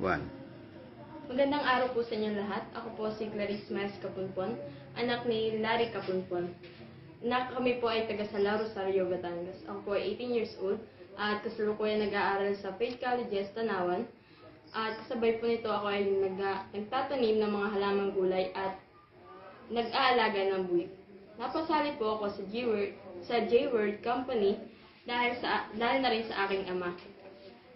One. Magandang araw po sa inyo lahat. Ako po si Clarice Miles Capunpon, anak ni Larry Capunpon. Kami po ay taga Sala, Rosario, Batangas. Ako po ay 18 years old at kasalukuyan nag-aaral sa Faith Colleges, Tanawan. At kasabay po nito ako ay nagtatanim ng mga halamang gulay at nag-aalaga ng buwig. Napasali po ako sa J-Word Company dahil na rin sa aking ama.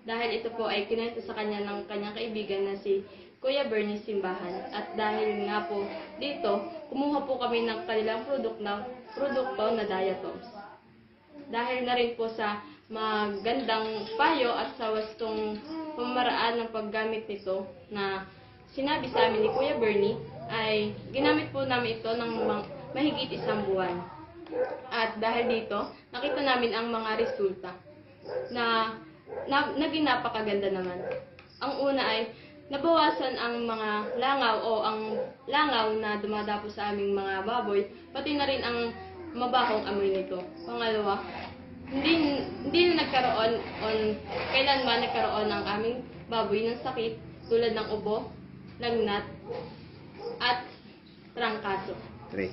Dahil ito po ay kinento sa kanya ng kanyang kaibigan na si Kuya Bernie Simbahan. At dahil nga po dito, kumuha po kami ng kanilang produkto na Diatoms. Dahil na rin po sa magandang payo at sa wastong pamaraan ng paggamit nito na sinabi sa amin ni Kuya Bernie, ay ginamit po namin ito ng mahigit 1 buwan. At dahil dito, nakita namin ang mga resulta na naging napakaganda naman. Ang una ay nabawasan ang mga langaw o ang langaw na dumadapo sa aming mga baboy, pati na rin ang mabahong amoy nito. Pangalawa, hindi na kailanman nagkaroon ng aming baboy ng sakit tulad ng ubo, lagnat, at trangkaso. 3.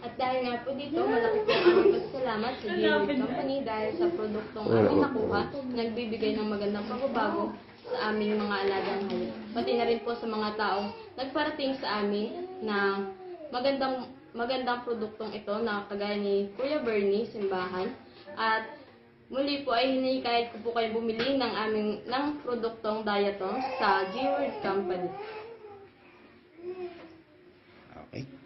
At dahil nga po dito, malaki po ang aming pasasalamat sa J-Word Company dahil sa produktong aming nakuha, nagbibigay ng magandang pagbabago sa aming mga alagang hayop. Pati na rin po sa mga taong nagparating sa amin na magandang produktong ito na kagaya ni Kuya Bernie Simbahan. At muli po ay hinikayat ko po kayo bumili ng produktong Diatoms sa J-Word Company. Okay.